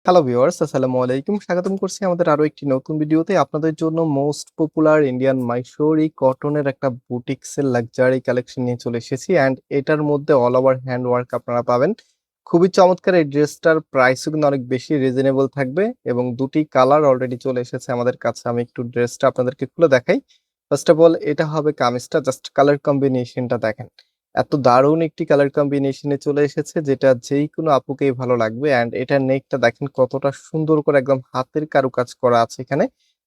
Hello viewers, আসসালামু আলাইকুম। স্বাগতম করছি আমাদের আরো একটি নতুন ভিডিওতে। আপনাদের জন্য মোস্ট পপুলার ইন্ডিয়ান মাইসোরি কটনের একটা বুটিক্সের লাক্সারি কালেকশন নিয়ে চলে এসেছি অ্যান্ড এটার মধ্যে অল ওভার হ্যান্ড ওয়ার্ক আপনারা পাবেন। খুবই চমৎকার। এই ড্রেসটার প্রাইসও কিন্তু অনেক বেশি রিজনেবল থাকবে এবং দুটি কালার অলরেডি চলে এসেছে আমাদের কাছে। আমি একটু ড্রেসটা আপনাদেরকে খুলে দেখাই। ফার্স্ট অফ অল এটা হবে কামিজটা, জাস্ট কালার কম্বিনেশনটা দেখেন। এত দারুণ একটি কালার কম্বিনেশনে চলে এসেছে যেটা যেই কোনো আপুকেই ভালো লাগবে। অ্যান্ড এটার নেকটা দেখেন কতটা সুন্দর করে একদম হাতের কারুকাজ করা আছে এখানে,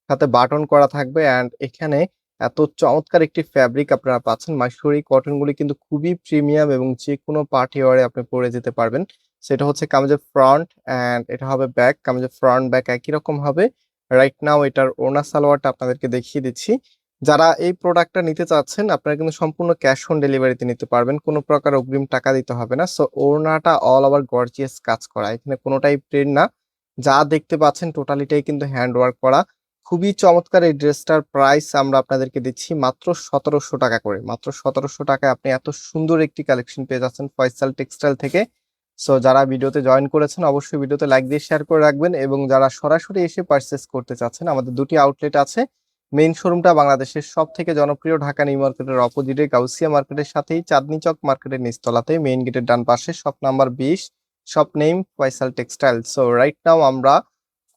সাথে বাটন করা থাকবে। অ্যান্ড এখানে এত চমৎকার একটি ফ্যাব্রিক আপনারা পাচ্ছেন। মাইসোরি কটন গুলি কিন্তু খুবই প্রিমিয়াম এবং যে কোনো পার্টি ওয়ারে আপনি পরে যেতে পারবেন। সেটা হচ্ছে কামিজের ফ্রন্ট অ্যান্ড এটা হবে ব্যাক। কামিজের ফ্রন্ট ব্যাক একই রকম হবে। রাইট নাও এটার ওড়না সালোয়ারটা আপনাদেরকে দেখিয়ে দিচ্ছি। যারা এই প্রোডাক্টটা নিতে চাচ্ছেন আপনারা কিন্তু সম্পূর্ণ ক্যাশ অন ডেলিভারিতে নিতে পারবেন, কোনো প্রকার অগ্রিম টাকা দিতে হবে না। সো ওড়নাটা অল ওভার গর্জিয়াস কাজ করা, এখানে কোনোটাই প্রিন্ট না। যা দেখতে পাচ্ছেন টোটালিটাই কিন্তু হ্যান্ড ওয়ার্ক করা। খুবই চমৎকার। এই ড্রেসটার প্রাইস আমরা আপনাদেরকে দিচ্ছি মাত্র 1700 টাকা করে। মাত্র 1700 টাকায় আপনি এত সুন্দর একটি কালেকশন পেয়ে যাচ্ছেন ফয়সাল টেক্সটাইল থেকে। সো যারা ভিডিওতে জয়েন করেছেন অবশ্যই ভিডিওতে লাইক দিয়ে শেয়ার করে রাখবেন এবং যারা সরাসরি এসে পারচেস করতে চাচ্ছেন আমাদের দুটি আউটলেট আছে। মেইন শোরুমটা বাংলাদেশের সব থেকে জনপ্রিয় ঢাকা নিউ মার্কেটের অপোজিটে গাউসিয়া মার্কেটের সাথেই চাঁদনি চক মার্কেটের নিচতলাতে মেইন গেটের ডান পাশে shop number 20, shop name Faisal textile. So right now আমরা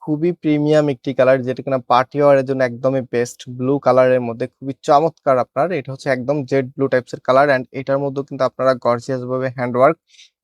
খুবই প্রিমিয়াম একটি কালার যেটা কিনা পার্টি ওয়ারের জন্য একদমই বেস্ট, ব্লু কালারের মধ্যে খুবই চমৎকার। আপনার এটা হচ্ছে একদম জেড ব্লু টাইপসের কালার অ্যান্ড এটার মধ্যে কিন্তু আপনারা গর্জিয়াস ভাবে হ্যান্ডওয়ার্ক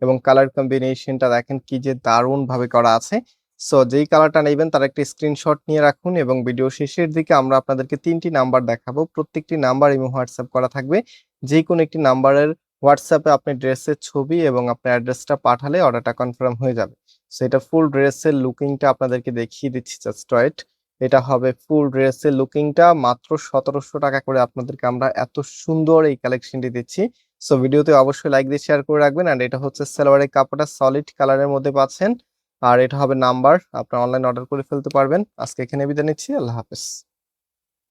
এবং কালার কম্বিনেশনটা দেখেন কি যে দারুণ ভাবে করা আছে। সো যেই কালারটা নেবেন তার একটা স্ক্রিনশট নিয়ে রাখুন এবং ভিডিও শেষের দিকে আমরা আপনাদেরকে 3টি নাম্বার দেখাবো। প্রত্যেকটি নাম্বার এবং হোয়াটসঅ্যাপ করা থাকবে। যে কোনো একটি নাম্বারের হোয়াটসঅ্যাপে আপনি ড্রেসের ছবি এবং আপনার অ্যাড্রেসটা পাঠালে অর্ডারটা কনফার্ম হয়ে যাবে। সো এটা ফুল ড্রেসের লুকিংটা আপনাদেরকে দেখিয়ে দিচ্ছি, জাস্ট রাইট। এটা হবে ফুল ড্রেসের লুকিংটা। মাত্র 1700 টাকা করে আপনাদেরকে আমরা এত সুন্দর এই কালেকশনটি দিচ্ছি। সো ভিডিওতে অবশ্যই লাইক দিয়ে শেয়ার করে রাখবেন। অ্যান্ড এটা হচ্ছে সালোয়ারের কাপড়টা সলিড কালারের মধ্যে পাচ্ছেন। আর এটা হবে নাম্বার, আপনারা অনলাইন অর্ডার করে ফেলতে পারবেন। আজকে এখানে বিদায় নিচ্ছি, আল্লাহ হাফেজ।